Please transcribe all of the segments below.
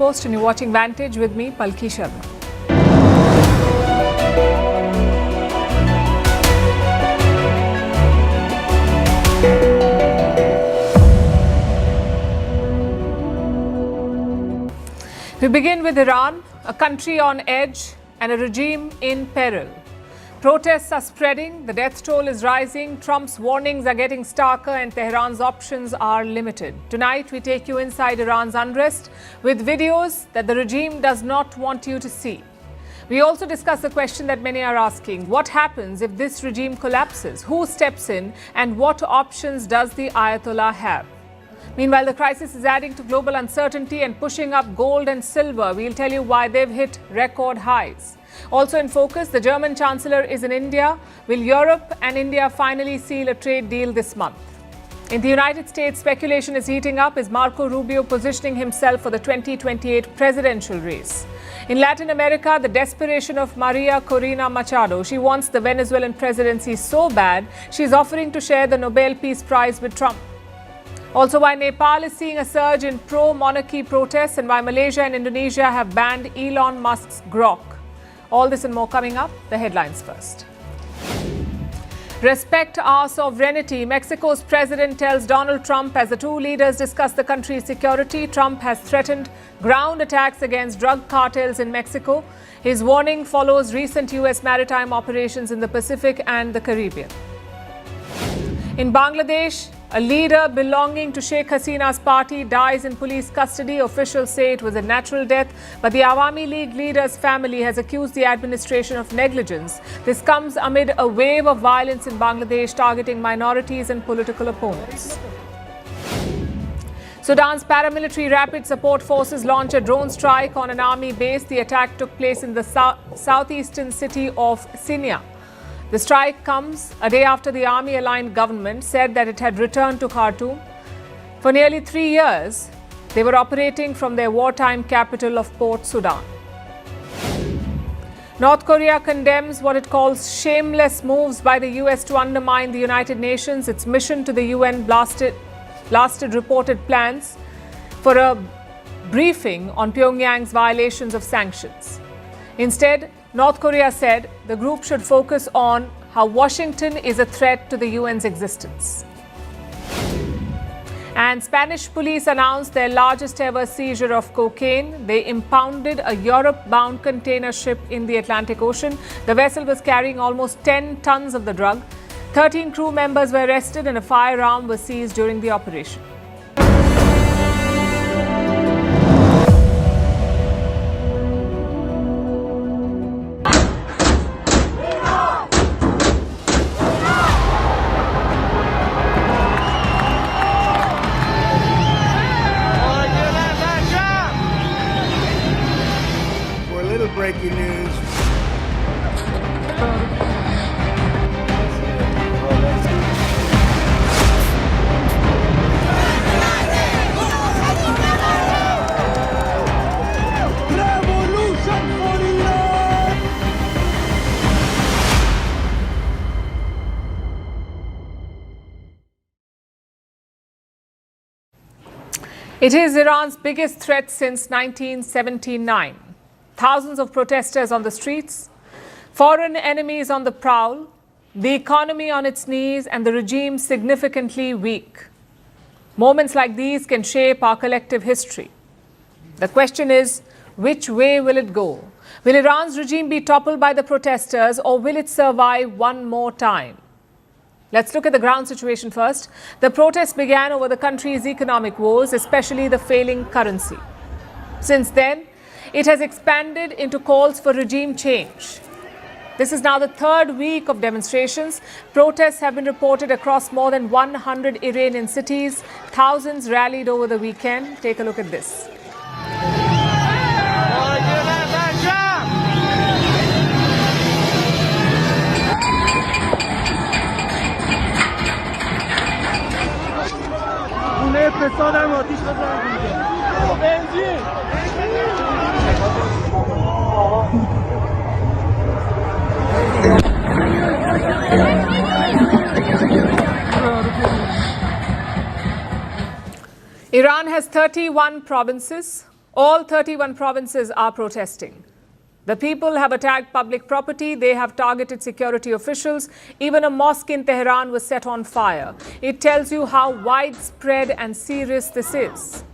Post and you're watching Vantage with me, Palki Sharma. We begin with Iran, a country on edge and a regime in peril. Protests are spreading, the death toll is rising, Trump's warnings are getting starker and Tehran's options are limited. Tonight we take you inside Iran's unrest with videos that the regime does not want you to see. We also discuss the question that many are asking: what happens if this regime collapses? Who steps in and what options does the Ayatollah have? Meanwhile, the crisis is adding to global uncertainty and pushing up gold and silver. We'll tell you why they've hit record highs. Also in focus, the German Chancellor is in India. Will Europe and India finally seal a trade deal this month? In the United States, speculation is heating up. Is Marco Rubio positioning himself for the 2028 presidential race? In Latin America, the desperation of Maria Corina Machado. She wants the Venezuelan presidency so bad, she's offering to share the Nobel Peace Prize with Trump. Also, why Nepal is seeing a surge in pro-monarchy protests and why Malaysia and Indonesia have banned Elon Musk's Grok. All this and more coming up. The headlines first. Respect our sovereignty. Mexico's president tells Donald Trump as the two leaders discuss the country's security. Trump has threatened ground attacks against drug cartels in Mexico. His warning follows recent U.S. maritime operations in the Pacific and the Caribbean. In Bangladesh, a leader belonging to Sheikh Hasina's party dies in police custody. Officials say it was a natural death, but the Awami League leader's family has accused the administration of negligence. This comes amid a wave of violence in Bangladesh targeting minorities and political opponents. Sudan's paramilitary rapid support forces launched a drone strike on an army base. The attack took place in the southeastern city of Sinjar. The strike comes a day after the army-aligned government said that it had returned to Khartoum. For nearly 3 years, they were operating from their wartime capital of Port Sudan. North Korea condemns what it calls shameless moves by the US to undermine the United Nations. Its mission to the UN blasted reported plans for a briefing on Pyongyang's violations of sanctions. Instead, North Korea said the group should focus on how Washington is a threat to the UN's existence. And Spanish police announced their largest ever seizure of cocaine. They impounded a Europe-bound container ship in the Atlantic Ocean. The vessel was carrying almost 10 tons of the drug. 13 crew members were arrested and a firearm was seized during the operation. Breaking news. It is Iran's biggest threat since 1979. Thousands of protesters on the streets, foreign enemies on the prowl, the economy on its knees, and the regime significantly weak. Moments like these can shape our collective history. The question is, which way will it go? Will Iran's regime be toppled by the protesters, or will it survive one more time? Let's look at the ground situation first. The protests began over the country's economic woes, especially the failing currency. Since then, it has expanded into calls for regime change. This is now the third week of demonstrations. Protests have been reported across more than 100 Iranian cities. Thousands rallied over the weekend. Take a look at this. Iran has 31 provinces. All 31 provinces are protesting. The people have attacked public property, they have targeted security officials, even a mosque in Tehran was set on fire. It tells you how widespread and serious this is.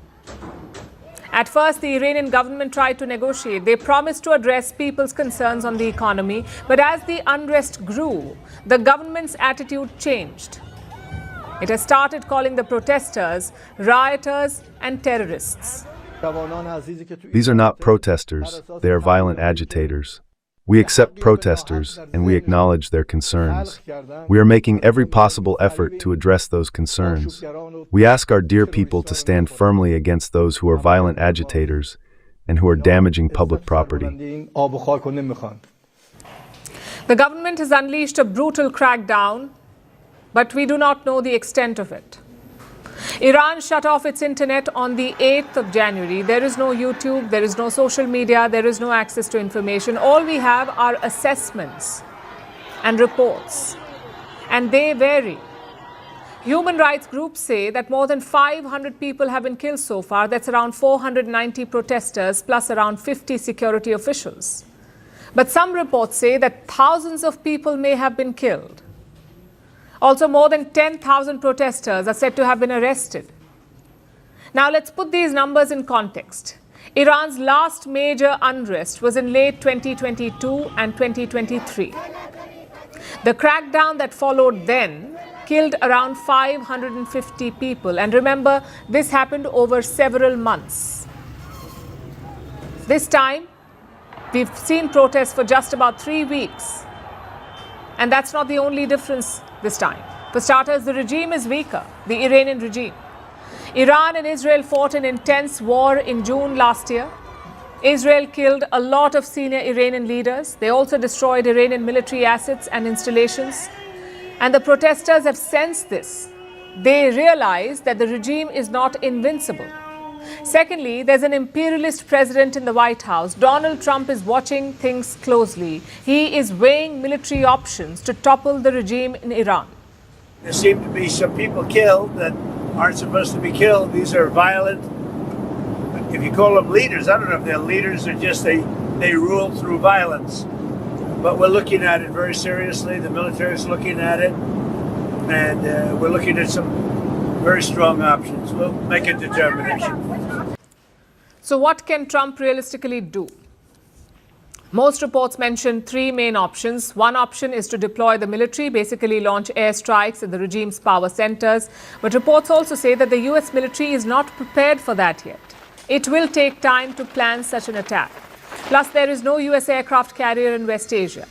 At first, the Iranian government tried to negotiate. They promised to address people's concerns on the economy, but as the unrest grew, the government's attitude changed. It has started calling the protesters rioters and terrorists. These are not protesters, they are violent agitators. We accept protesters and we acknowledge their concerns. We are making every possible effort to address those concerns. We ask our dear people to stand firmly against those who are violent agitators and who are damaging public property. The government has unleashed a brutal crackdown, but we do not know the extent of it. Iran shut off its internet on the 8th of January. There is no YouTube, there is no social media, there is no access to information. All we have are assessments and reports, and they vary. Human rights groups say that more than 500 people have been killed so far. That's around 490 protesters plus around 50 security officials. But some reports say that thousands of people may have been killed. Also, more than 10,000 protesters are said to have been arrested. Now, let's put these numbers in context. Iran's last major unrest was in late 2022 and 2023. The crackdown that followed then killed around 550 people. And remember, this happened over several months. This time, we've seen protests for just about 3 weeks. And that's not the only difference this time. For starters, the regime is weaker, the Iranian regime. Iran and Israel fought an intense war in June last year. Israel killed a lot of senior Iranian leaders. They also destroyed Iranian military assets and installations. And the protesters have sensed this. They realize that the regime is not invincible. Secondly, there's an imperialist president in the White House. Donald Trump is watching things closely. He is weighing military options to topple the regime in Iran. There seem to be some people killed that aren't supposed to be killed. These are violent, if you call them leaders, I don't know if they're leaders or just they rule through violence. But we're looking at it very seriously. The military is looking at it. And we're looking at some very strong options. We'll make a determination. So what can Trump realistically do? Most reports mention 3 main options. One option is to deploy the military, basically launch airstrikes at the regime's power centers. But reports also say that the US military is not prepared for that yet. It will take time to plan such an attack. Plus, there is no US aircraft carrier in West Asia.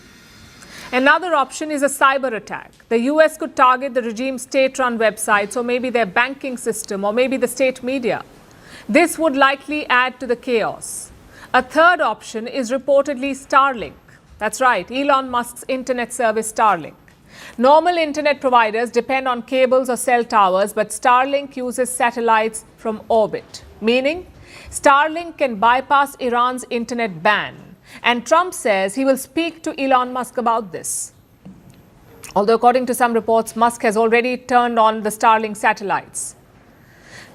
Another option is a cyber attack. The US could target the regime's state-run websites or maybe their banking system or maybe the state media. This would likely add to the chaos. A third option is reportedly Starlink. That's right, Elon Musk's internet service Starlink. Normal internet providers depend on cables or cell towers, but Starlink uses satellites from orbit, meaning Starlink can bypass Iran's internet ban. And Trump says he will speak to Elon Musk about this. Although according to some reports, Musk has already turned on the Starlink satellites.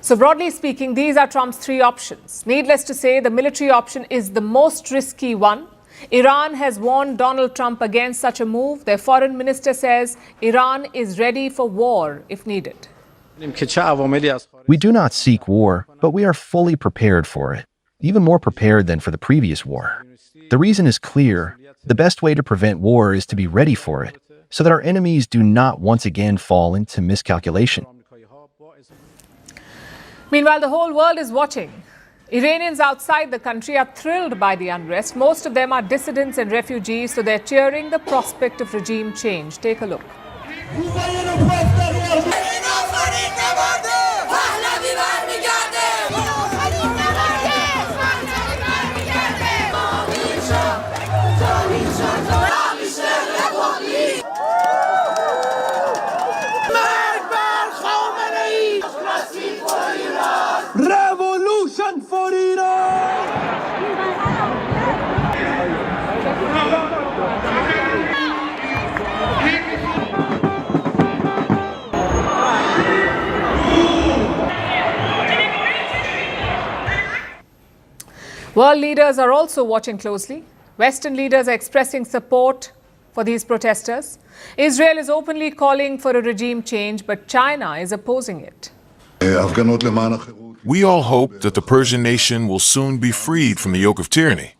So broadly speaking, these are Trump's 3 options. Needless to say, the military option is the most risky one. Iran has warned Donald Trump against such a move. Their foreign minister says Iran is ready for war if needed. We do not seek war, but we are fully prepared for it, even more prepared than for the previous war. The reason is clear. The best way to prevent war is to be ready for it, so that our enemies do not once again fall into miscalculation. Meanwhile, the whole world is watching. Iranians outside the country are thrilled by the unrest. Most of them are dissidents and refugees, so they're cheering the prospect of regime change. Take a look. Revolution for Iran! World leaders are also watching closely. Western leaders are expressing support for these protesters. Israel is openly calling for a regime change, but China is opposing it. We all hope that the Persian nation will soon be freed from the yoke of tyranny.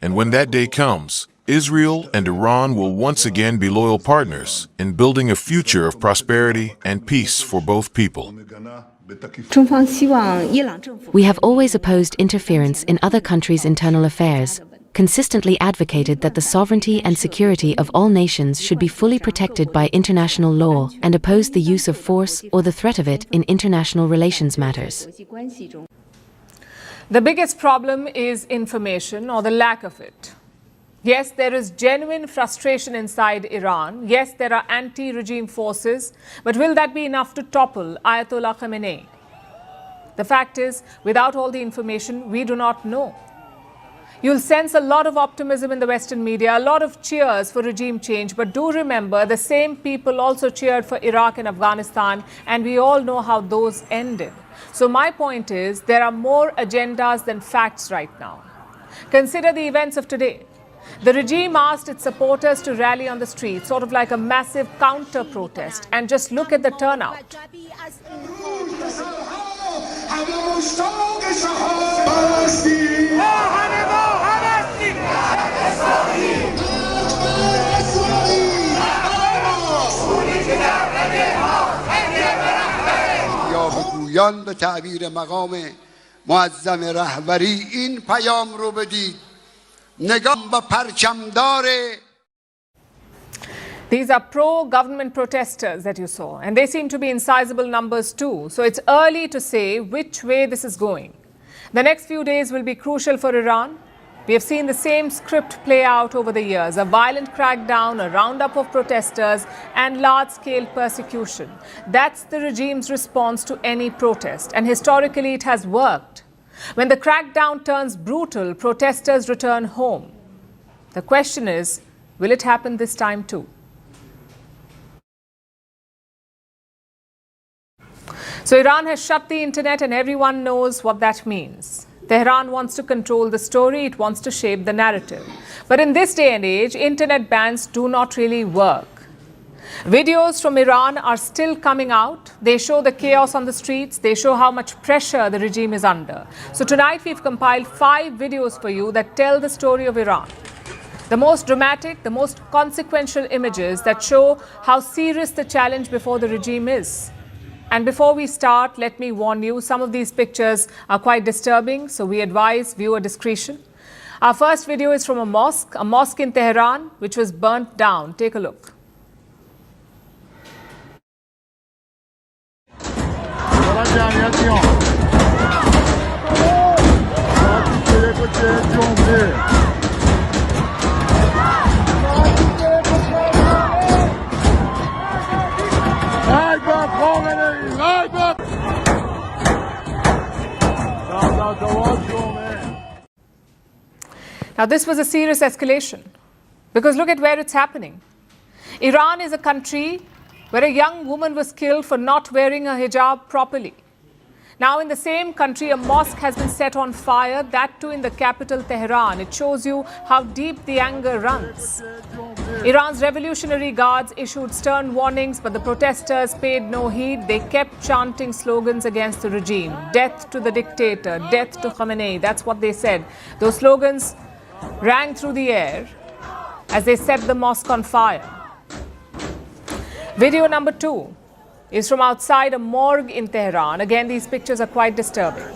And when that day comes, Israel and Iran will once again be loyal partners in building a future of prosperity and peace for both people. We have always opposed interference in other countries' internal affairs, consistently advocated that the sovereignty and security of all nations should be fully protected by international law, and opposed the use of force or the threat of it in international relations matters. The biggest problem is information, or the lack of it. Yes, there is genuine frustration inside Iran. Yes, there are anti-regime forces. But will that be enough to topple Ayatollah Khamenei? The fact is, without all the information, we do not know. You'll sense a lot of optimism in the Western media, a lot of cheers for regime change. But do remember, the same people also cheered for Iraq and Afghanistan, and we all know how those ended. So my point is, there are more agendas than facts right now. Consider the events of today. The regime asked its supporters to rally on the streets, sort of like a massive counter-protest. And just look at the turnout. یان به تعبیر مقام معظم رهبری این پیام رو بدید نگاه به پرچمدار. These are pro-government protesters that you saw, and they seem to be in sizable numbers too. So it's early to say which way this is going. The next few days will be crucial for Iran. We have seen the same script play out over the years: a violent crackdown, a roundup of protesters, and large-scale persecution. That's the regime's response to any protest, and historically it has worked. When the crackdown turns brutal, protesters return home. The question is, will it happen this time too? So Iran has shut the internet, and everyone knows what that means. Tehran wants to control the story, it wants to shape the narrative. But in this day and age, internet bans do not really work. Videos from Iran are still coming out. They show the chaos on the streets. They show how much pressure the regime is under. So tonight we've compiled 5 videos for you that tell the story of Iran. The most dramatic, the most consequential images that show how serious the challenge before the regime is. And before we start, let me warn you, some of these pictures are quite disturbing, so we advise viewer discretion. Our first video is from a mosque in Tehran, which was burnt down. Take a look. Now, this was a serious escalation, because look at where it's happening. Iran is a country where a young woman was killed for not wearing her hijab properly. Now, in the same country, a mosque has been set on fire, that too in the capital, Tehran. It shows you how deep the anger runs. Iran's Revolutionary Guards issued stern warnings, but the protesters paid no heed. They kept chanting slogans against the regime. Death to the dictator, death to Khamenei. That's what they said. Those slogans rang through the air as they set the mosque on fire. Video number 2 is from outside a morgue in Tehran. Again, these pictures are quite disturbing.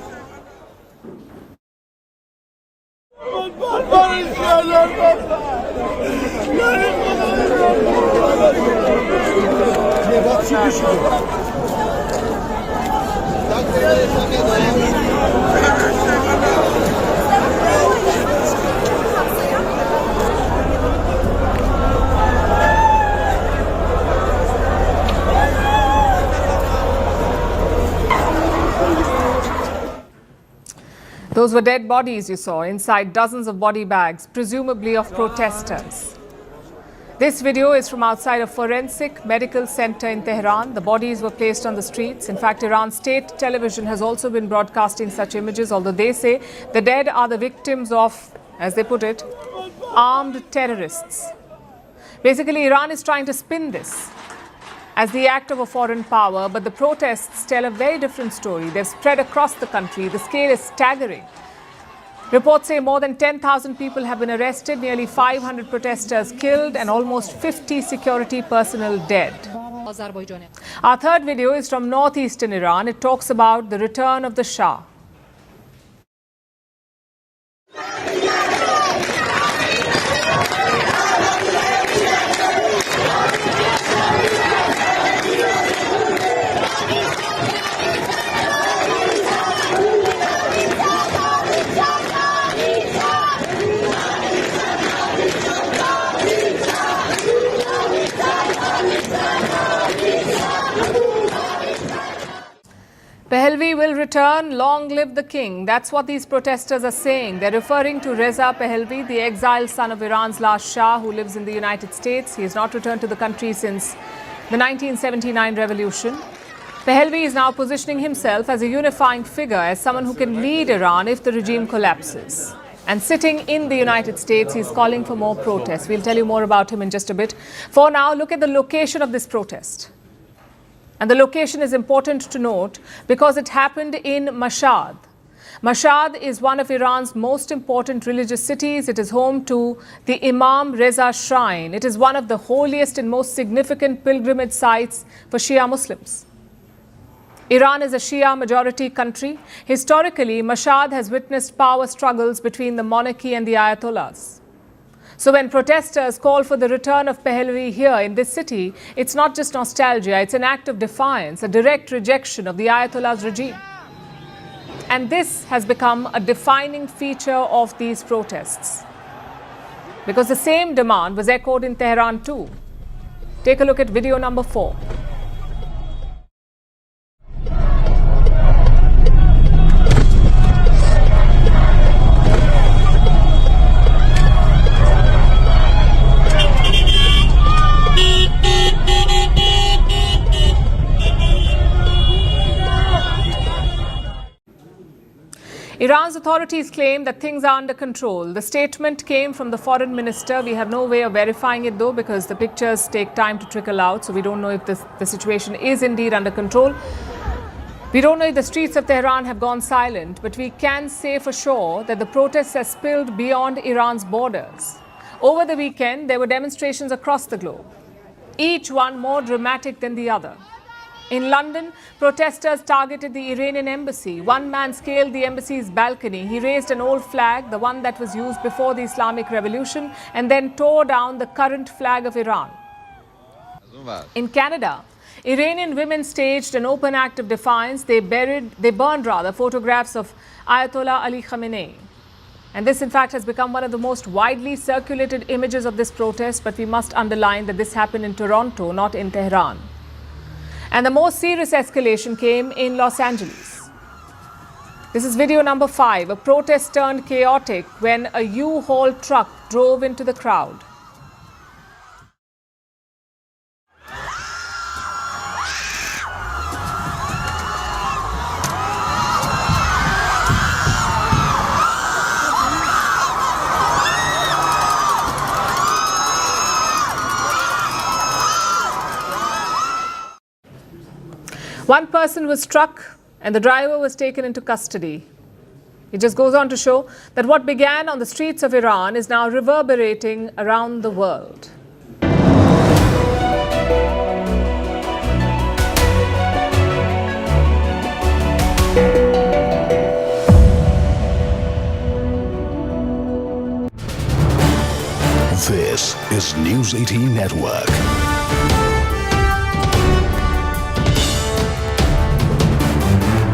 Those were dead bodies you saw inside dozens of body bags, presumably of protesters. This video is from outside a forensic medical center in Tehran. The bodies were placed on the streets. In fact, Iran's state television has also been broadcasting such images, although they say the dead are the victims of, as they put it, armed terrorists. Basically, Iran is trying to spin this as the act of a foreign power, but the protests tell a very different story. They've spread across the country. The scale is staggering. Reports say more than 10,000 people have been arrested, nearly 500 protesters killed, and almost 50 security personnel dead. Our third video is from northeastern Iran. It talks about the return of the Shah. Pahlavi will return, long live the king. That's what these protesters are saying. They're referring to Reza Pahlavi, the exiled son of Iran's last Shah, who lives in the United States. He has not returned to the country since the 1979 revolution. Pahlavi is now positioning himself as a unifying figure, as someone who can lead Iran if the regime collapses. And sitting in the United States, he's calling for more protests. We'll tell you more about him in just a bit. For now, look at the location of this protest. And the location is important to note because it happened in Mashhad. Mashhad is one of Iran's most important religious cities. It is home to the Imam Reza Shrine. It is one of the holiest and most significant pilgrimage sites for Shia Muslims. Iran is a Shia majority country. Historically, Mashhad has witnessed power struggles between the monarchy and the Ayatollahs. So when protesters call for the return of Pahlavi here in this city, it's not just nostalgia, it's an act of defiance, a direct rejection of the Ayatollah's regime. And this has become a defining feature of these protests. Because the same demand was echoed in Tehran too. Take a look at video number 4. Iran's authorities claim that things are under control. The statement came from the foreign minister. We have no way of verifying it though because the pictures take time to trickle out. So we don't know if the situation is indeed under control. We don't know if the streets of Tehran have gone silent, but we can say for sure that the protests have spilled beyond Iran's borders. Over the weekend, there were demonstrations across the globe, each one more dramatic than the other. In London, protesters targeted the Iranian embassy. One man scaled the embassy's balcony. He raised an old flag, the one that was used before the Islamic Revolution, and then tore down the current flag of Iran. In Canada, Iranian women staged an open act of defiance. They burned photographs of Ayatollah Ali Khamenei. And this, in fact, has become one of the most widely circulated images of this protest, but we must underline that this happened in Toronto, not in Tehran. And the most serious escalation came in Los Angeles. This is video number 5. A protest turned chaotic when a U-Haul truck drove into the crowd. One person was struck and the driver was taken into custody. It just goes on to show that what began on the streets of Iran is now reverberating around the world. This is News 18 Network.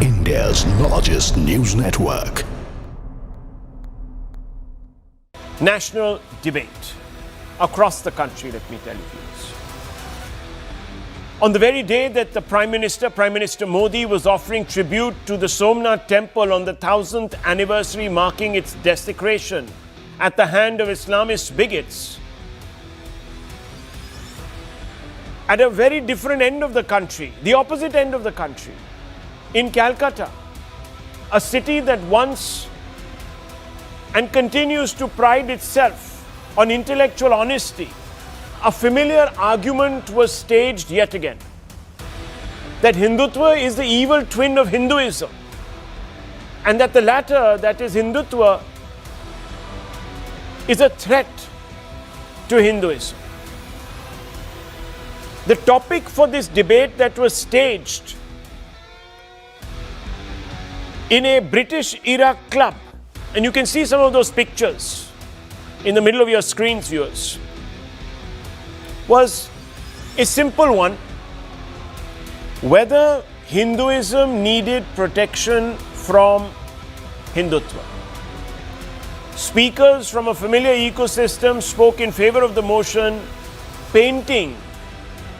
India's largest news network. National debate across the country, let me tell you please. On the very day that the Prime Minister Modi was offering tribute to the Somnath temple on the 1000th anniversary marking its desecration at the hand of Islamist bigots, at a very different end of the country, the opposite end of the country, in Calcutta, a city that once and continues to pride itself on intellectual honesty, a familiar argument was staged yet again, that Hindutva is the evil twin of Hinduism, and that the latter, that is Hindutva, is a threat to Hinduism. The topic for this debate that was staged in a British-era club, and you can see some of those pictures in the middle of your screens, viewers, was a simple one: whether Hinduism needed protection from Hindutva. Speakers from a familiar ecosystem spoke in favor of the motion, painting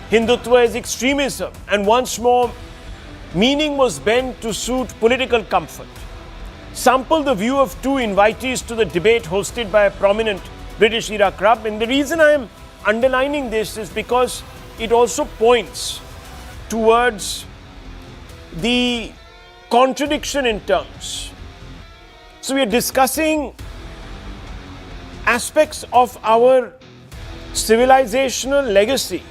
Hindutva as extremism, and once more, meaning was bent to suit political comfort. Sample the view of two invitees to the debate hosted by a prominent British-era club, and the reason I am underlining this is because it also points towards the contradiction in terms. So we are discussing aspects of our civilizational legacy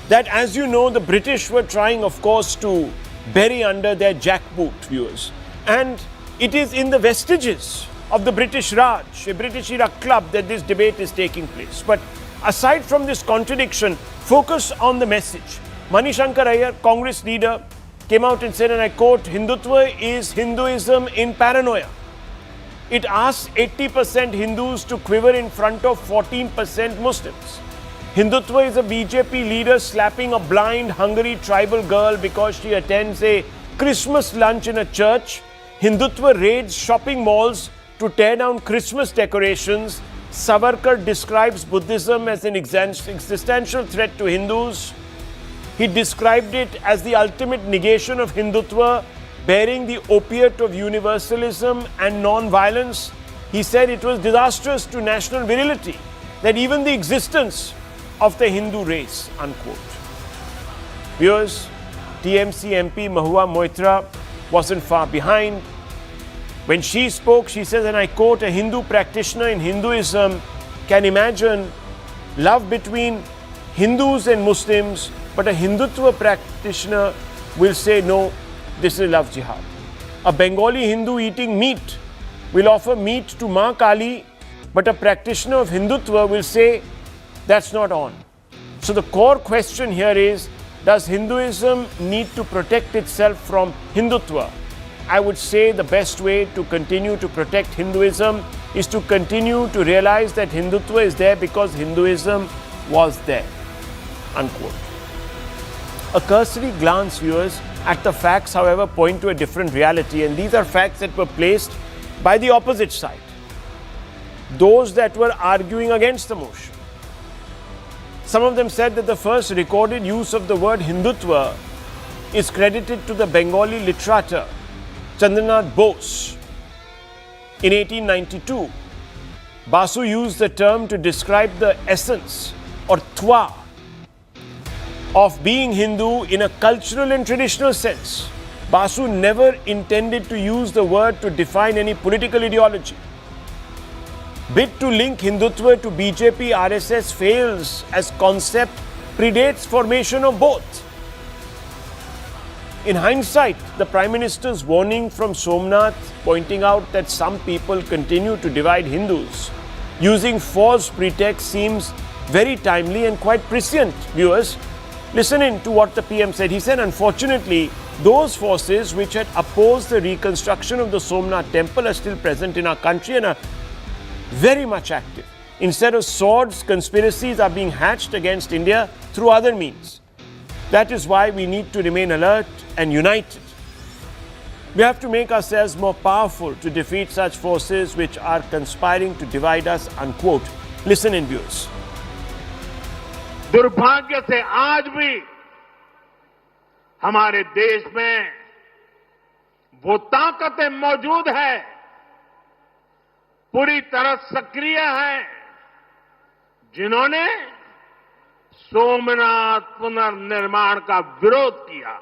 that, as you know, the British were trying, of course, to bury under their jackboot, viewers. And it is in the vestiges of the British Raj, a British-era club, that this debate is taking place. But aside from this contradiction, focus on the message. Mani Shankar Iyer, Congress leader, came out and said, and I quote, Hindutva is Hinduism in paranoia. It asks 80% Hindus to quiver in front of 14% Muslims. Hindutva is a BJP leader slapping a blind, hungry tribal girl because she attends a Christmas lunch in a church. Hindutva raids shopping malls to tear down Christmas decorations. Savarkar describes Buddhism as an existential threat to Hindus. He described it as the ultimate negation of Hindutva, bearing the opiate of universalism and non-violence. He said it was disastrous to national virility, that even the existence of the Hindu race, unquote. Viewers, TMC MP Mahua Moitra wasn't far behind. When she spoke, she says, and I quote, a Hindu practitioner in Hinduism can imagine love between Hindus and Muslims, but a Hindutva practitioner will say, no, this is love jihad. A Bengali Hindu eating meat will offer meat to Ma Kali, but a practitioner of Hindutva will say, that's not on. So the core question here is, does Hinduism need to protect itself from Hindutva? I would say the best way to continue to protect Hinduism is to continue to realize that Hindutva is there because Hinduism was there, unquote. A cursory glance, viewers, at the facts, however, point to a different reality, and these are facts that were placed by the opposite side, those that were arguing against the motion. Some of them said that the first recorded use of the word Hindutva is credited to the Bengali literature Chandranath Bose in 1892. Basu used the term to describe the essence or twa of being Hindu in a cultural and traditional sense. Basu never intended to use the word to define any political ideology. Bid to link Hindutva to BJP RSS fails as concept predates formation of both. In hindsight, the Prime Minister's warning from Somnath pointing out that some people continue to divide Hindus using false pretext seems very timely and quite prescient, viewers. Listen in to what the PM said. He said, unfortunately, those forces which had opposed the reconstruction of the Somnath temple are still present in our country and are very much active. Instead of swords, conspiracies are being hatched against India through other means. That is why we need to remain alert and united. We have to make ourselves more powerful to defeat such forces which are conspiring to divide us, unquote. Listen in, viewers. दुर्भाग्य से आज भी हमारे देश में वो ताकतें मौजूद हैं, पूरी तरह सक्रिय हैं, जिन्होंने सोमनाथ पुनर्निर्माण का विरोध किया।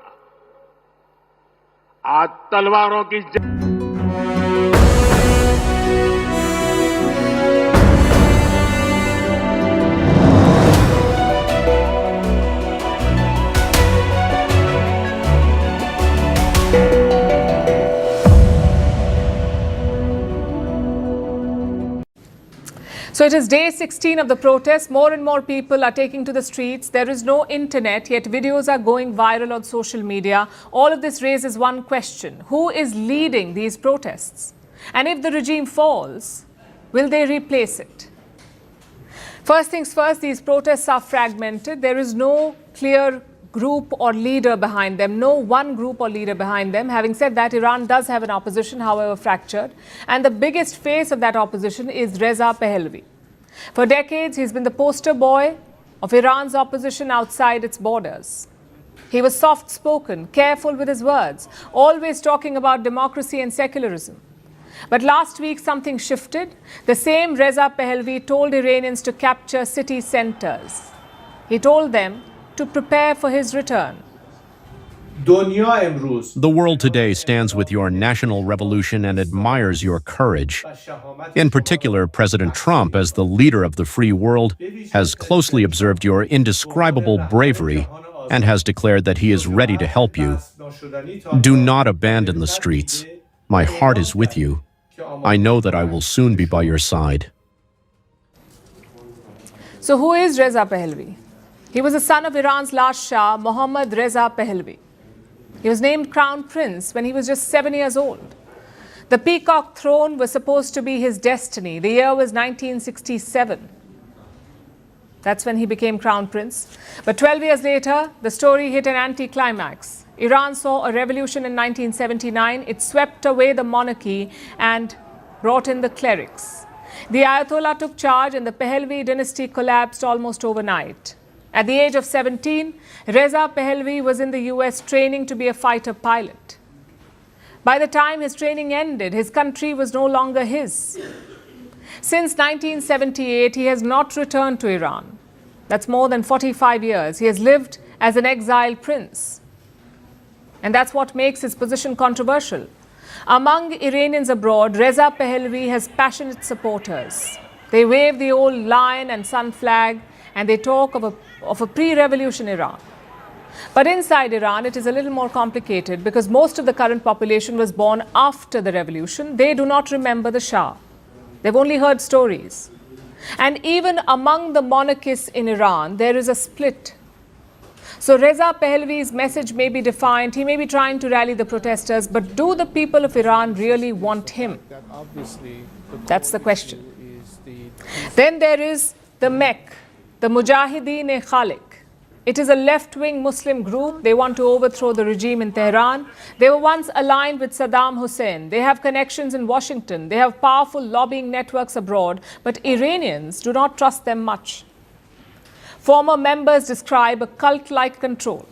आज तलवारों की So it is day 16 of the protest. More and more people are taking to the streets. There is no internet, yet videos are going viral on social media. All of this raises one question. Who is leading these protests? And if the regime falls, will they replace it? First things first, these protests are fragmented. There is no clear group or leader behind them, no one group or leader behind them. Having said that, Iran does have an opposition, however fractured. And the biggest face of that opposition is Reza Pahlavi. For decades, he's been the poster boy of Iran's opposition outside its borders. He was soft-spoken, careful with his words, always talking about democracy and secularism. But last week, something shifted. The same Reza Pahlavi told Iranians to capture city centers. He told them to prepare for his return. The world today stands with your national revolution and admires your courage. In particular, President Trump, as the leader of the free world, has closely observed your indescribable bravery and has declared that he is ready to help you. Do not abandon the streets. My heart is with you. I know that I will soon be by your side. So who is Reza Pahlavi? He was the son of Iran's last Shah, Mohammad Reza Pahlavi. He was named Crown Prince when he was just 7 years old. The peacock throne was supposed to be his destiny. The year was 1967. That's when he became Crown Prince. But 12 years later, the story hit an anticlimax. Iran saw a revolution in 1979. It swept away the monarchy and brought in the clerics. The Ayatollah took charge and the Pahlavi dynasty collapsed almost overnight. At the age of 17, Reza Pahlavi was in the US training to be a fighter pilot. By the time his training ended, his country was no longer his. Since 1978, he has not returned to Iran. That's more than 45 years. He has lived as an exiled prince. And that's what makes his position controversial. Among Iranians abroad, Reza Pahlavi has passionate supporters. They wave the old lion and sun flag and they talk of a pre-revolution Iran. But inside Iran, it is a little more complicated because most of the current population was born after the revolution. They do not remember the Shah. They've only heard stories. And even among the monarchists in Iran, there is a split. So Reza Pahlavi's message may be defined. He may be trying to rally the protesters, but do the people of Iran really want him? That's the question. Then there is the MEK, the Mujahideen-e-Khalik. It is a left-wing Muslim group. They want to overthrow the regime in Tehran. They were once aligned with Saddam Hussein. They have connections in Washington. They have powerful lobbying networks abroad. But Iranians do not trust them much. Former members describe a cult-like control.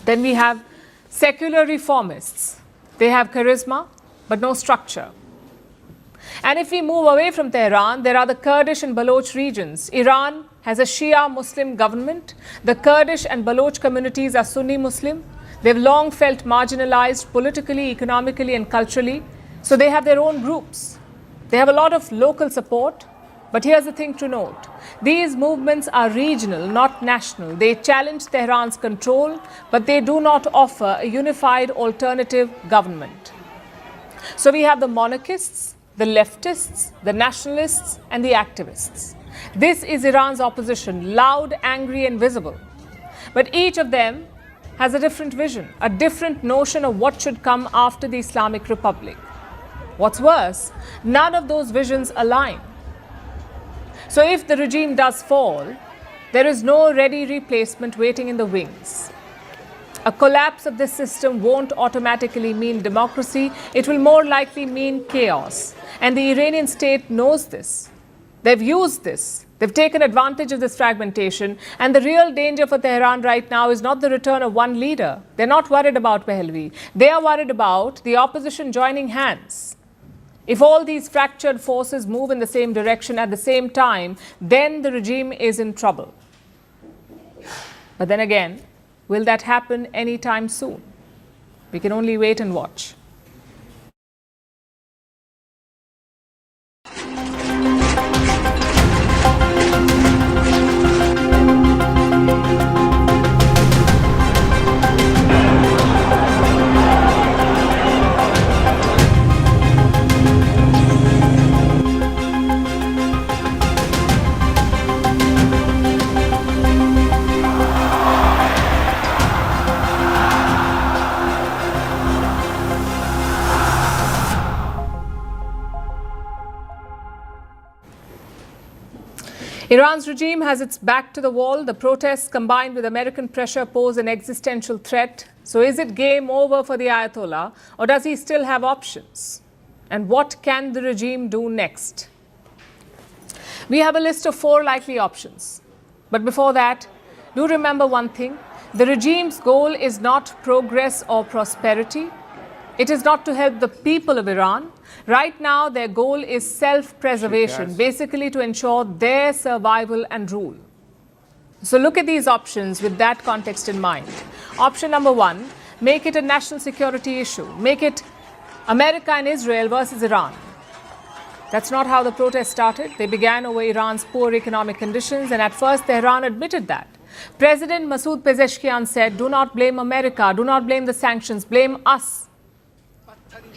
Then we have secular reformists. They have charisma, but no structure. And if we move away from Tehran, there are the Kurdish and Baloch regions. Iran has a Shia Muslim government. The Kurdish and Baloch communities are Sunni Muslim. They've long felt marginalized politically, economically, and culturally. So they have their own groups. They have a lot of local support. But here's the thing to note. These movements are regional, not national. They challenge Tehran's control, but they do not offer a unified alternative government. So we have the monarchists, the leftists, the nationalists, and the activists. This is Iran's opposition, loud, angry, and visible. But each of them has a different vision, a different notion of what should come after the Islamic Republic. What's worse, none of those visions align. So if the regime does fall, there is no ready replacement waiting in the wings. A collapse of this system won't automatically mean democracy. It will more likely mean chaos. And the Iranian state knows this. They've used this. They've taken advantage of this fragmentation. And the real danger for Tehran right now is not the return of one leader. They're not worried about Pahlavi. They are worried about the opposition joining hands. If all these fractured forces move in the same direction at the same time, then the regime is in trouble. But then again, will that happen anytime soon? We can only wait and watch. Iran's regime has its back to the wall. The protests combined with American pressure pose an existential threat. So is it game over for the Ayatollah, or does he still have options? And what can the regime do next? We have a list of 4 likely options. But before that, do remember one thing. The regime's goal is not progress or prosperity. It is not to help the people of Iran. Right now, their goal is self-preservation, basically to ensure their survival and rule. So look at these options with that context in mind. Option number 1, make it a national security issue. Make it America and Israel versus Iran. That's not how the protests started. They began over Iran's poor economic conditions, and at first Tehran admitted that. President Masoud Pezeshkian said, "Do not blame America, do not blame the sanctions, blame us."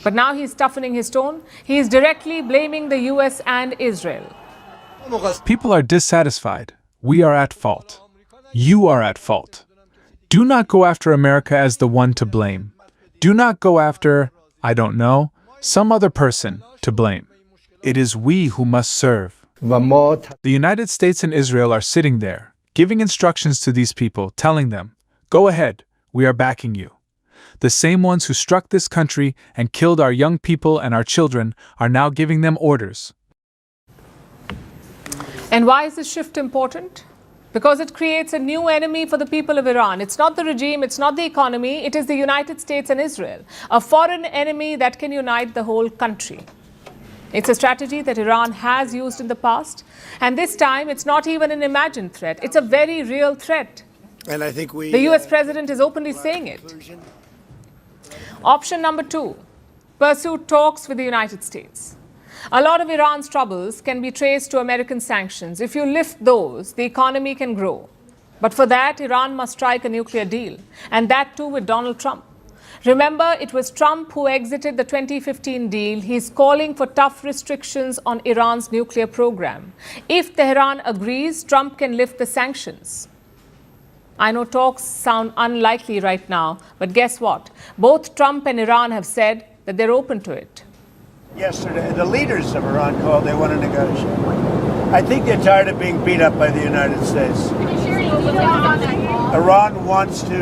But now he's toughening his tone. He is directly blaming the US and Israel. People are dissatisfied. We are at fault. You are at fault. Do not go after America as the one to blame. Do not go after, I don't know, some other person to blame. It is we who must serve. The United States and Israel are sitting there, giving instructions to these people, telling them, "Go ahead, we are backing you." The same ones who struck this country and killed our young people and our children are now giving them orders. And why is this shift important? Because it creates a new enemy for the people of Iran. It's not the regime, it's not the economy, it is the United States and Israel, a foreign enemy that can unite the whole country. It's a strategy that Iran has used in the past, and this time it's not even an imagined threat, it's a very real threat. And I think the US president is openly saying it. Option number 2, pursue talks with the United States. A lot of Iran's troubles can be traced to American sanctions. If you lift those, the economy can grow. But for that, Iran must strike a nuclear deal, and that too with Donald Trump. Remember, it was Trump who exited the 2015 deal. He's calling for tough restrictions on Iran's nuclear program. If Tehran agrees, Trump can lift the sanctions. I know talks sound unlikely right now, but guess what? Both Trump and Iran have said that they're open to it. Yesterday, the leaders of Iran called, they want to negotiate. I think they're tired of being beat up by the United States. Iran wants to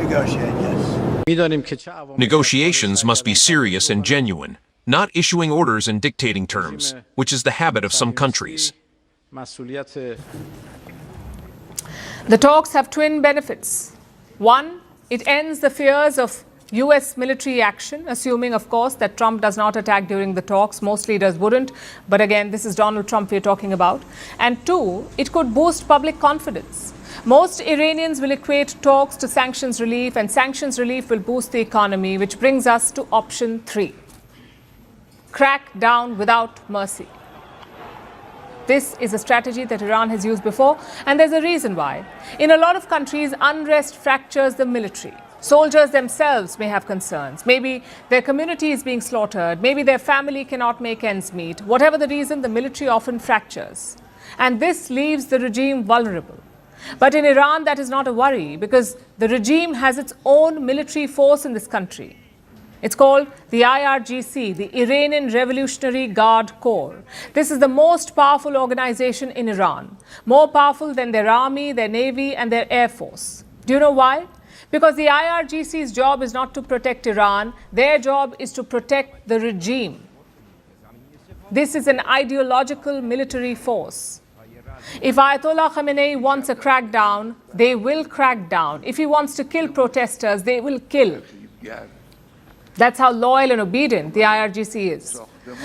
negotiate, yes. Negotiations must be serious and genuine, not issuing orders and dictating terms, which is the habit of some countries. The talks have twin benefits. One, it ends the fears of US military action, assuming, of course, that Trump does not attack during the talks. Most leaders wouldn't. But again, this is Donald Trump we're talking about. And two, it could boost public confidence. Most Iranians will equate talks to sanctions relief, and sanctions relief will boost the economy, which brings us to option 3. Crack down without mercy. This is a strategy that Iran has used before, and there's a reason why. In a lot of countries, unrest fractures the military. Soldiers themselves may have concerns. Maybe their community is being slaughtered. Maybe their family cannot make ends meet. Whatever the reason, the military often fractures. And this leaves the regime vulnerable. But in Iran, that is not a worry, because the regime has its own military force in this country. It's called the IRGC, the Iranian Revolutionary Guard Corps. This is the most powerful organization in Iran, more powerful than their army, their navy, and their air force. Do you know why? Because the IRGC's job is not to protect Iran, their job is to protect the regime. This is an ideological military force. If Ayatollah Khamenei wants a crackdown, they will crack down. If he wants to kill protesters, they will kill. That's how loyal and obedient the IRGC is.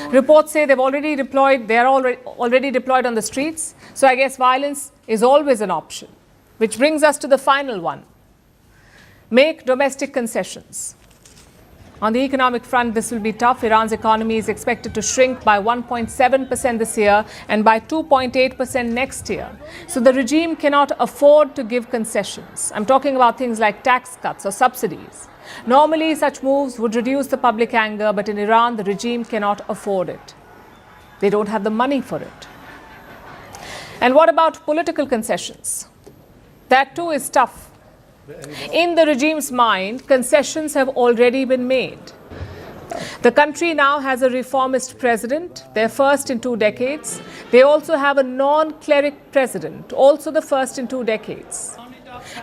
Reports say they are already deployed on the streets. So I guess violence is always an option. Which brings us to the final one. Make domestic concessions. On the economic front, this will be tough. Iran's economy is expected to shrink by 1.7% this year and by 2.8% next year. So the regime cannot afford to give concessions. I'm talking about things like tax cuts or subsidies. Normally, such moves would reduce the public anger, but in Iran, the regime cannot afford it. They don't have the money for it. And what about political concessions? That too is tough. In the regime's mind, concessions have already been made. The country now has a reformist president, their first in 2 decades. They also have a non-cleric president, also the first in 2 decades.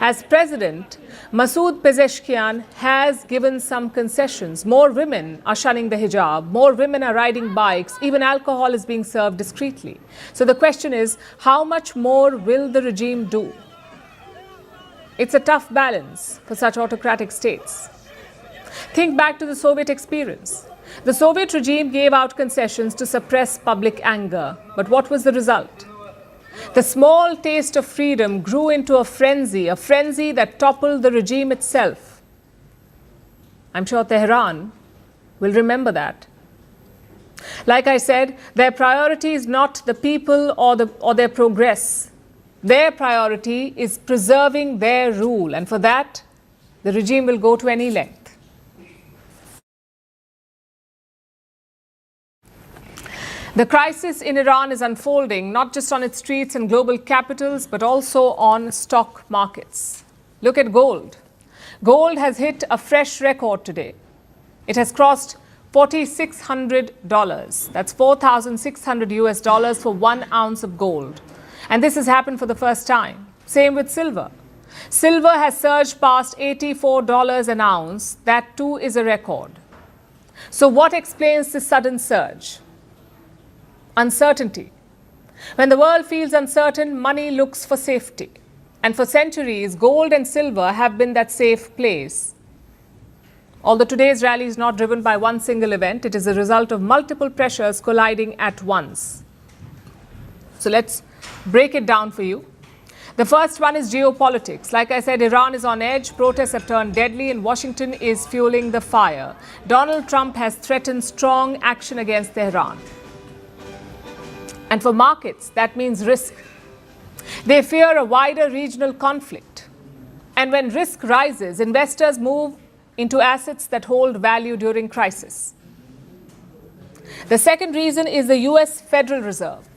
As president, Masoud Pezeshkian has given some concessions. More women are shunning the hijab, more women are riding bikes, even alcohol is being served discreetly. So the question is, how much more will the regime do? It's a tough balance for such autocratic states. Think back to the Soviet experience. The Soviet regime gave out concessions to suppress public anger. But what was the result? The small taste of freedom grew into a frenzy that toppled the regime itself. I'm sure Tehran will remember that. Like I said, their priority is not the people or their progress. Their priority is preserving their rule, and for that, the regime will go to any length. The crisis in Iran is unfolding not just on its streets and global capitals, but also on stock markets. Look at gold. Gold has hit a fresh record today. It has crossed $4,600. That's $4,600 for 1 ounce of gold. And this has happened for the first time. Same with silver. Silver has surged past $84 an ounce. That too is a record. So what explains this sudden surge? Uncertainty. When the world feels uncertain, money looks for safety. And for centuries, gold and silver have been that safe place. Although today's rally is not driven by one single event, it is a result of multiple pressures colliding at once. So let's break it down for you. The first one is geopolitics. Like I said, Iran is on edge, protests have turned deadly, and Washington is fueling the fire. Donald Trump has threatened strong action against Tehran. And for markets, that means risk. They fear a wider regional conflict. And when risk rises, investors move into assets that hold value during crisis. The second reason is the US Federal Reserve.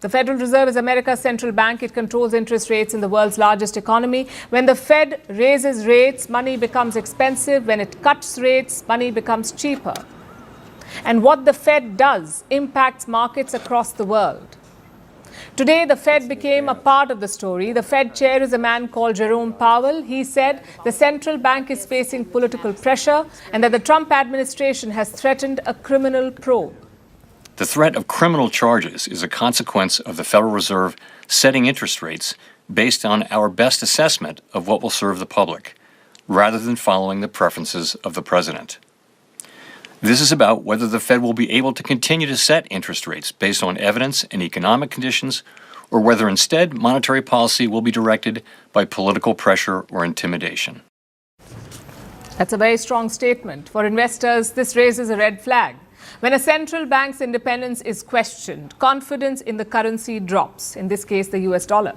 The Federal Reserve is America's central bank. It controls interest rates in the world's largest economy. When the Fed raises rates, money becomes expensive. When it cuts rates, money becomes cheaper. And what the Fed does impacts markets across the world. Today, the Fed became a part of the story. The Fed chair is a man called Jerome Powell. He said the central bank is facing political pressure and that the Trump administration has threatened a criminal probe. The threat of criminal charges is a consequence of the Federal Reserve setting interest rates based on our best assessment of what will serve the public, rather than following the preferences of the president. This is about whether the Fed will be able to continue to set interest rates based on evidence and economic conditions, or whether instead monetary policy will be directed by political pressure or intimidation. That's a very strong statement. For investors, this raises a red flag. When a central bank's independence is questioned, confidence in the currency drops, in this case, the US dollar.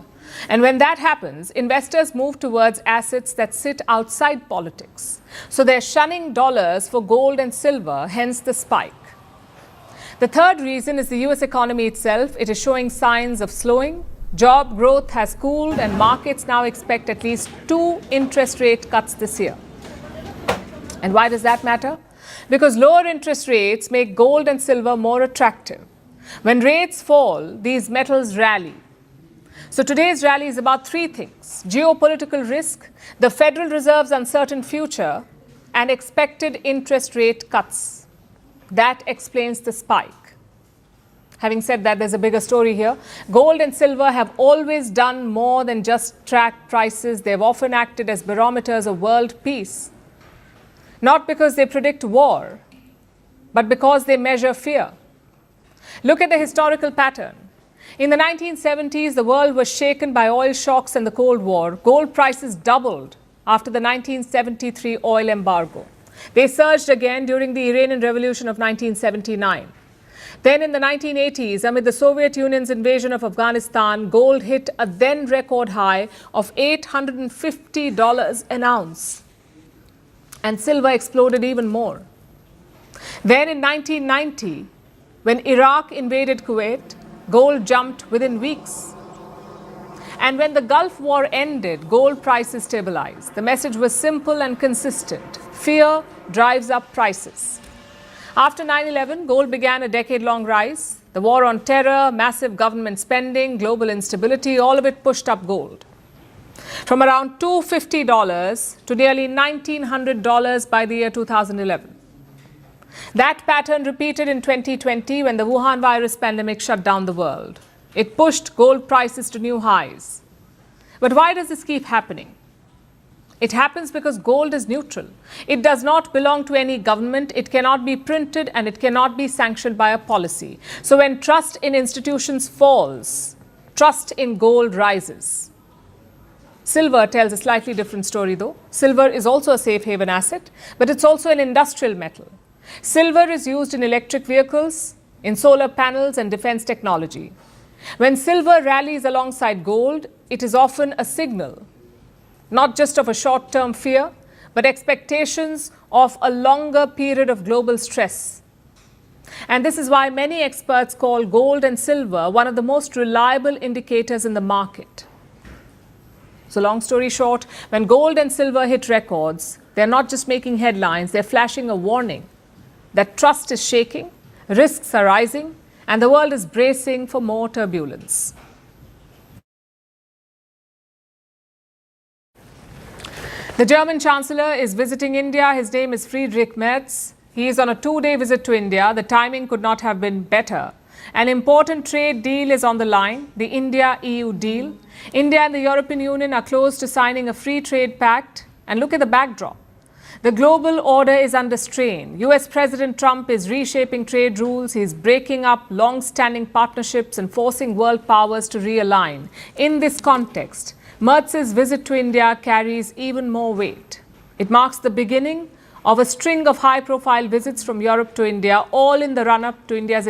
And when that happens, investors move towards assets that sit outside politics. So they're shunning dollars for gold and silver, hence the spike. The third reason is the US economy itself. It is showing signs of slowing. Job growth has cooled, and markets now expect at least 2 interest rate cuts this year. And why does that matter? Because lower interest rates make gold and silver more attractive. When rates fall, these metals rally. So today's rally is about 3 things: geopolitical risk, the Federal Reserve's uncertain future, and expected interest rate cuts. That explains the spike. Having said that, there's a bigger story here. Gold and silver have always done more than just track prices. They've often acted as barometers of world peace. Not because they predict war, but because they measure fear. Look at the historical pattern. In the 1970s, the world was shaken by oil shocks and the Cold War. Gold prices doubled after the 1973 oil embargo. They surged again during the Iranian Revolution of 1979. Then in the 1980s, amid the Soviet Union's invasion of Afghanistan, gold hit a then record high of $850 an ounce. And silver exploded even more. Then in 1990, when Iraq invaded Kuwait, gold jumped within weeks. And when the Gulf War ended, gold prices stabilized. The message was simple and consistent. Fear drives up prices. After 9/11, gold began a decade-long rise. The war on terror, massive government spending, global instability, all of it pushed up gold. From around $250 to nearly $1,900 by the year 2011. That pattern repeated in 2020 when the Wuhan virus pandemic shut down the world. It pushed gold prices to new highs. But why does this keep happening? It happens because gold is neutral. It does not belong to any government. It cannot be printed and it cannot be sanctioned by a policy. So when trust in institutions falls, trust in gold rises. Silver tells a slightly different story though. Silver is also a safe haven asset, but it's also an industrial metal. Silver is used in electric vehicles, in solar panels and defense technology. When silver rallies alongside gold, it is often a signal, not just of a short-term fear, but expectations of a longer period of global stress. And this is why many experts call gold and silver one of the most reliable indicators in the market. So long story short, when gold and silver hit records, they're not just making headlines, they're flashing a warning that trust is shaking, risks are rising, and the world is bracing for more turbulence. The German Chancellor is visiting India. His name is Friedrich Merz. He is on a 2-day visit to India. The timing could not have been better. An important trade deal is on the line, the India-EU deal. India and the European Union are close to signing a free trade pact. And look at the backdrop. The global order is under strain. US President Trump is reshaping trade rules. He's breaking up long-standing partnerships and forcing world powers to realign. In this context, Merz's visit to India carries even more weight. It marks the beginning of a string of high-profile visits from Europe to India, all in the run-up to India's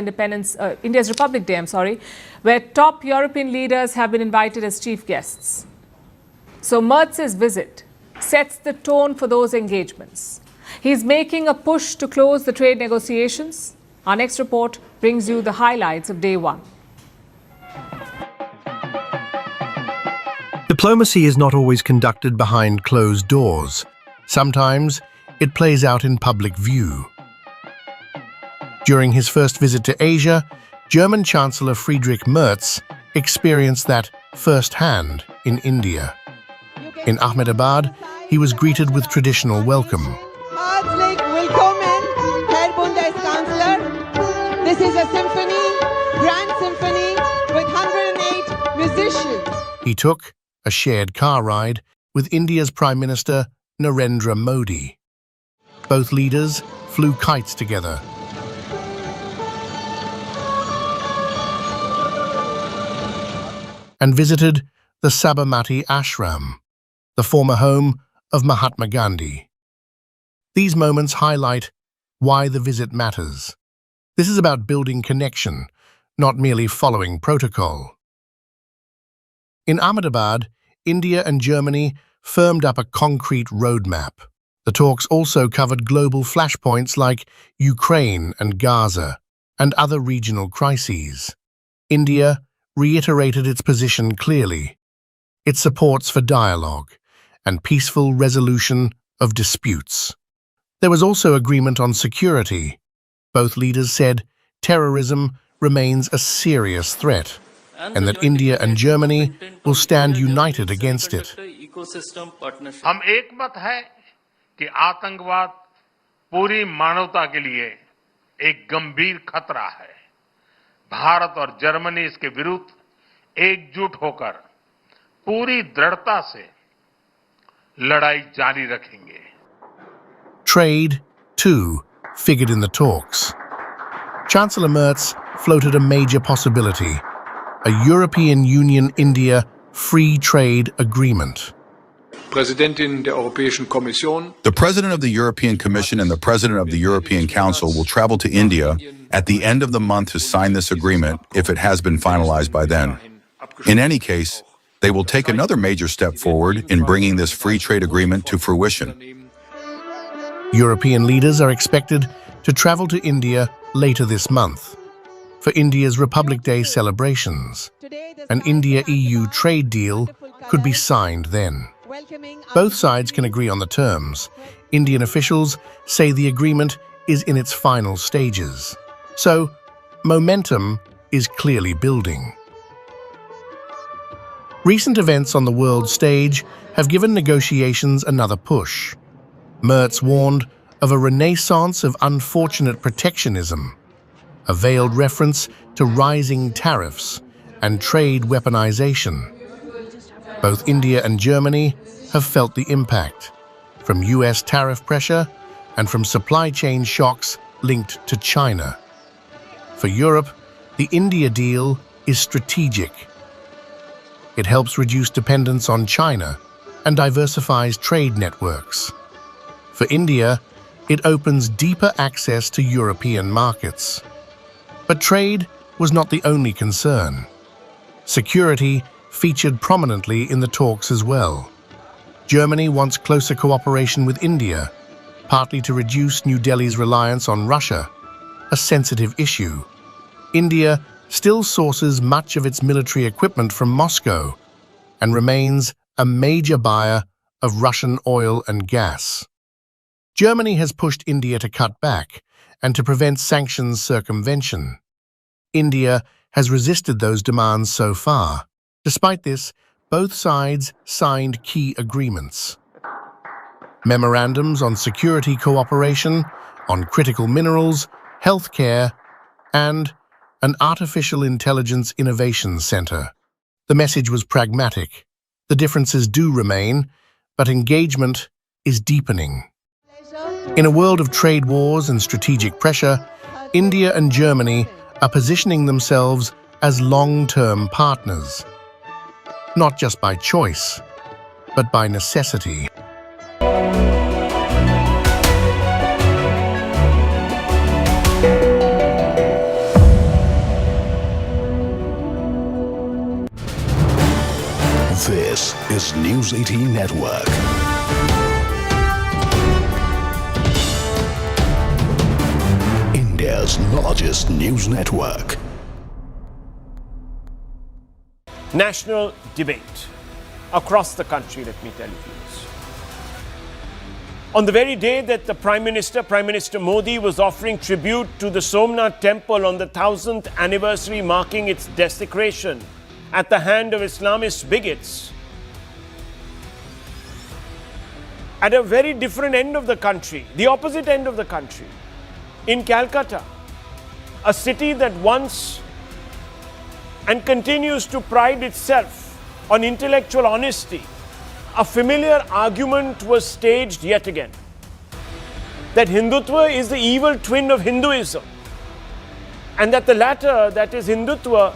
Republic Day, where top European leaders have been invited as chief guests. So Merz's visit sets the tone for those engagements. He's making a push to close the trade negotiations. Our next report brings you the highlights of day one. Diplomacy is not always conducted behind closed doors. Sometimes it plays out in public view. During his first visit to Asia, German Chancellor Friedrich Merz experienced that firsthand in India. In Ahmedabad, he was greeted with traditional welcome. Herzlich willkommen, Herr Bundeskanzler. This is a symphony, grand symphony with 108 musicians. He took a shared car ride with India's Prime Minister Narendra Modi. Both leaders flew kites together. And visited the Sabarmati Ashram, the former home of Mahatma Gandhi. These moments highlight why the visit matters. This is about building connection, not merely following protocol. In Ahmedabad, India and Germany firmed up a concrete roadmap. The talks also covered global flashpoints like Ukraine and Gaza and other regional crises. India reiterated its position clearly, its supports for dialogue and peaceful resolution of disputes. There was also agreement on security. Both leaders said terrorism remains a serious threat and that India and Germany will stand united against it. हम एकमत है कि आतंकवाद पूरी मानवता के लिए एक गंभीर खतरा है। भारत और जर्मनी इसके विरुद्ध एकजुट होकर पूरी दृढ़ता से लड़ाई जारी रखेंगे। Trade, too, figured in the talks. Chancellor Merz floated a major possibility: a European Union-India free trade agreement. The President of the European Commission and the President of the European Council will travel to India at the end of the month to sign this agreement if it has been finalized by then. In any case, they will take another major step forward in bringing this free trade agreement to fruition. European leaders are expected to travel to India later this month for India's Republic Day celebrations. An India-EU trade deal could be signed then. Both sides can agree on the terms. Indian officials say the agreement is in its final stages. So, momentum is clearly building. Recent events on the world stage have given negotiations another push. Merz warned of a renaissance of unfortunate protectionism, a veiled reference to rising tariffs and trade weaponization. Both India and Germany have felt the impact, from US tariff pressure and from supply chain shocks linked to China. For Europe, the India deal is strategic. It helps reduce dependence on China and diversifies trade networks. For India, it opens deeper access to European markets. But trade was not the only concern. Security featured prominently in the talks as well. Germany wants closer cooperation with India, partly to reduce New Delhi's reliance on Russia, a sensitive issue. India still sources much of its military equipment from Moscow and remains a major buyer of Russian oil and gas. Germany has pushed India to cut back and to prevent sanctions circumvention. India has resisted those demands so far. Despite this, both sides signed key agreements. Memorandums on security cooperation, on critical minerals, healthcare, and an artificial intelligence innovation center. The message was pragmatic. The differences do remain, but engagement is deepening. In a world of trade wars and strategic pressure, India and Germany are positioning themselves as long-term partners. Not just by choice, but by necessity. This is News 18 Network. India's largest news network. National debate across the country, let me tell you please. On the very day that the Prime Minister Modi, was offering tribute to the Somnath temple on the 1000th anniversary marking its desecration at the hand of Islamist bigots, at a very different end of the country, the opposite end of the country, in Calcutta, a city that once and continues to pride itself on intellectual honesty, a familiar argument was staged yet again, that Hindutva is the evil twin of Hinduism, and that the latter, that is Hindutva,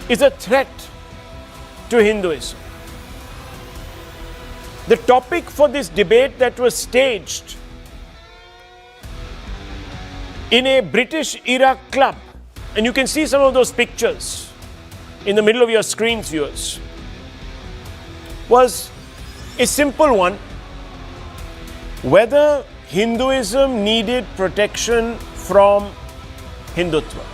is a threat to Hinduism. The topic for this debate that was staged in a British-era club, and you can see some of those pictures in the middle of your screens, viewers, was a simple one: whether Hinduism needed protection from Hindutva.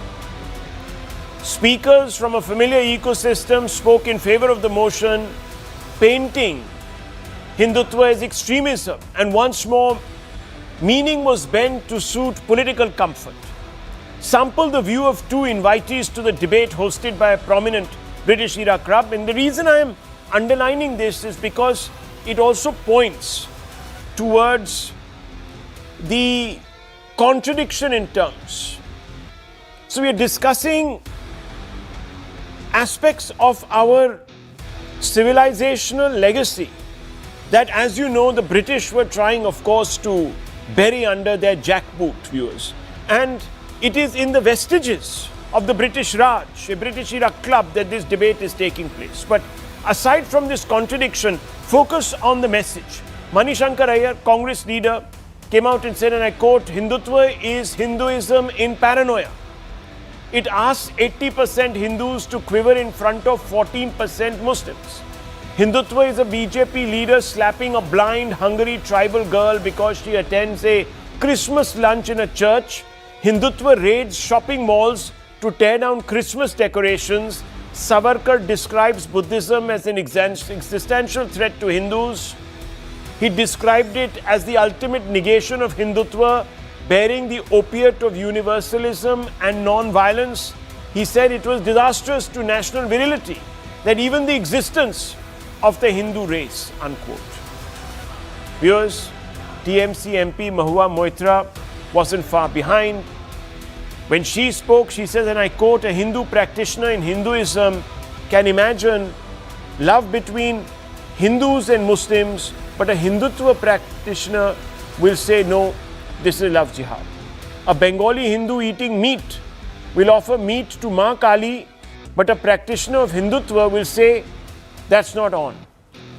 Speakers from a familiar ecosystem spoke in favor of the motion, painting Hindutva as extremism, and once more, meaning was bent to suit political comfort. Sample the view of two invitees to the debate hosted by a prominent British-era club. And the reason I am underlining this is because it also points towards the contradiction in terms. So we are discussing aspects of our civilizational legacy that, as you know, the British were trying, of course, to bury under their jackboot, viewers. And it is in the vestiges of the British Raj, a British era club, that this debate is taking place. But aside from this contradiction, focus on the message. Manishankar Iyer, Congress leader, came out and said, and I quote, Hindutva is Hinduism in paranoia. It asks 80% Hindus to quiver in front of 14% Muslims. Hindutva is a BJP leader slapping a blind, hungry tribal girl because she attends a Christmas lunch in a church. Hindutva raids shopping malls to tear down Christmas decorations. Savarkar describes Buddhism as an existential threat to Hindus. He described it as the ultimate negation of Hindutva, bearing the opiate of universalism and non-violence. He said it was disastrous to national virility, that even the existence of the Hindu race, unquote. Viewers, TMC MP Mahua Moitra wasn't far behind. When she spoke, she says, and I quote, a Hindu practitioner in Hinduism can imagine love between Hindus and Muslims, but a Hindutva practitioner will say, no, this is love jihad. A Bengali Hindu eating meat will offer meat to Ma Kali, but a practitioner of Hindutva will say, that's not on.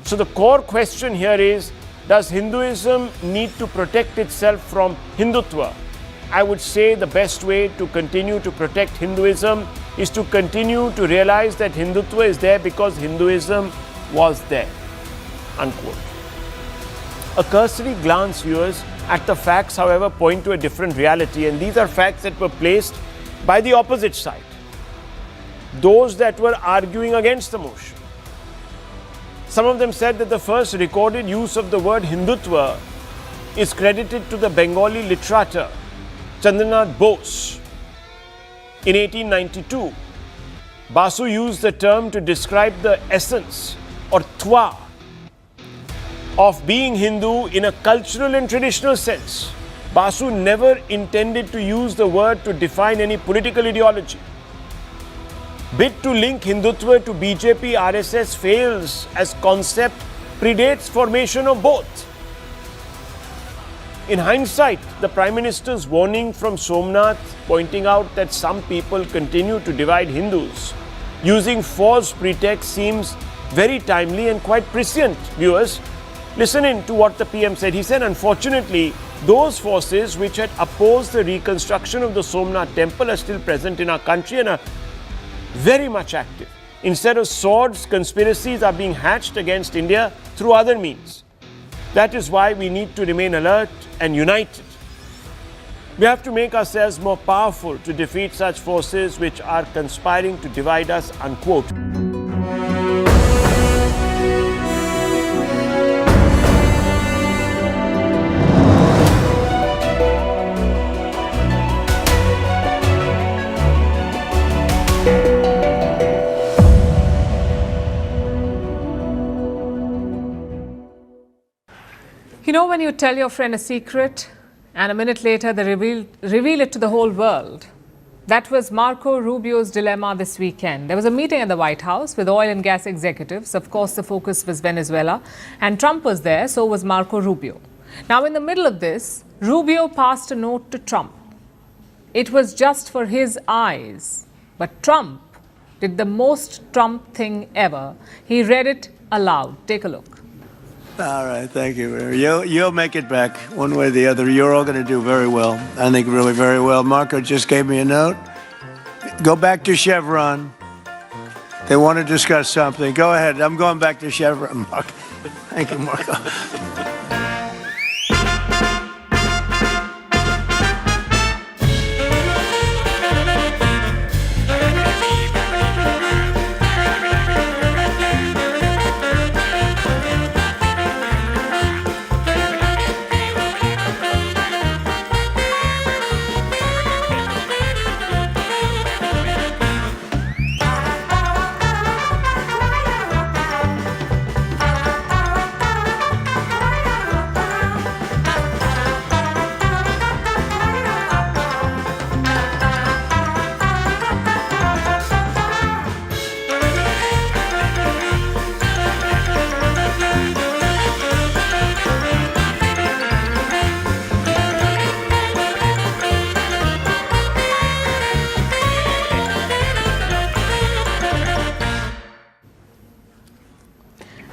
So the core question here is, does Hinduism need to protect itself from Hindutva? I would say the best way to continue to protect Hinduism is to continue to realize that Hindutva is there because Hinduism was there, unquote. A cursory glance, viewers, at the facts, however, point to a different reality, and these are facts that were placed by the opposite side, those that were arguing against the motion. Some of them said that the first recorded use of the word Hindutva is credited to the Bengali literature Chandranath Bose. In 1892, Basu used the term to describe the essence or twa of being Hindu in a cultural and traditional sense. Basu never intended to use the word to define any political ideology. Bid to link Hindutva to BJP RSS fails as concept predates formation of both. In hindsight, the Prime Minister's warning from Somnath pointing out that some people continue to divide Hindus using false pretext seems very timely and quite prescient, viewers. Listen in to what the PM said. He said, unfortunately, those forces which had opposed the reconstruction of the Somnath temple are still present in our country and are very much active. Instead of swords, conspiracies are being hatched against India through other means. That is why we need to remain alert and united. We have to make ourselves more powerful to defeat such forces which are conspiring to divide us, unquote. You know when you tell your friend a secret and a minute later they reveal it to the whole world? That was Marco Rubio's dilemma this weekend. There was a meeting at the White House with oil and gas executives. Of course, the focus was Venezuela. And Trump was there, so was Marco Rubio. Now, in the middle of this, Rubio passed a note to Trump. It was just for his eyes. But Trump did the most Trump thing ever. He read it aloud. Take a look. All right, thank you. You'll make it back one way or the other. You're all going to do very well. I think really very well. Marco just gave me a note. Go back to Chevron. They want to discuss something. Go ahead. I'm going back to Chevron, Marco. Thank you, Marco.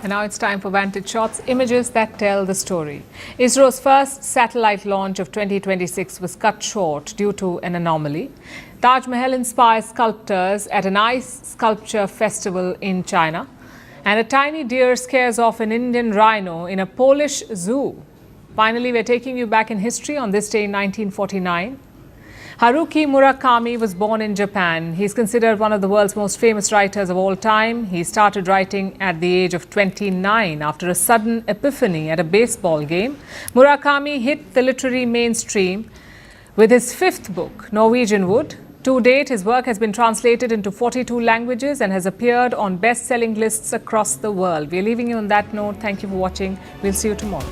And now it's time for Vantage Shots, images that tell the story. ISRO's first satellite launch of 2026 was cut short due to an anomaly. Taj Mahal inspires sculptors at an ice sculpture festival in China. And a tiny deer scares off an Indian rhino in a Polish zoo. Finally, we're taking you back in history on this day in 1949. Haruki Murakami was born in Japan. He's considered one of the world's most famous writers of all time. He started writing at the age of 29 after a sudden epiphany at a baseball game. Murakami hit the literary mainstream with his fifth book, Norwegian Wood. To date, his work has been translated into 42 languages and has appeared on best-selling lists across the world. We're leaving you on that note. Thank you for watching. We'll see you tomorrow.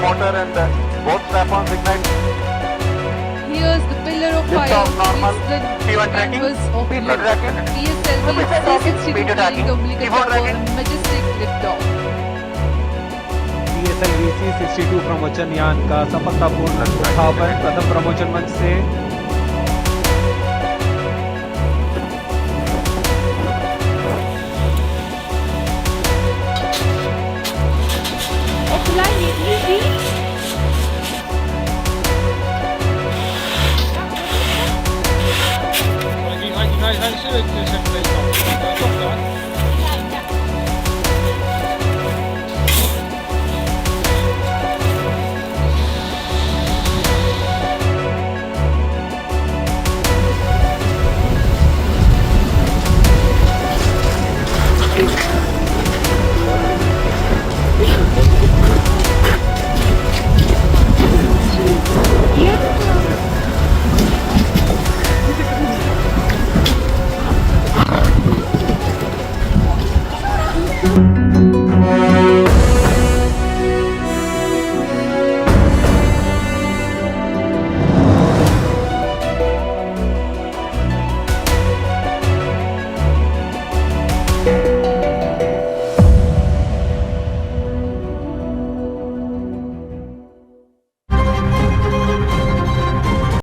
motor and both strap-ons ignite. Here's the pillar of fire. It's the canvas of the PSLV C-62 flying umbilical on a majestic liftoff. PSLV C-62 प्रमोचन यान का सफलतापूर्ण उत्थापन प्रथम प्रमोचन मंच से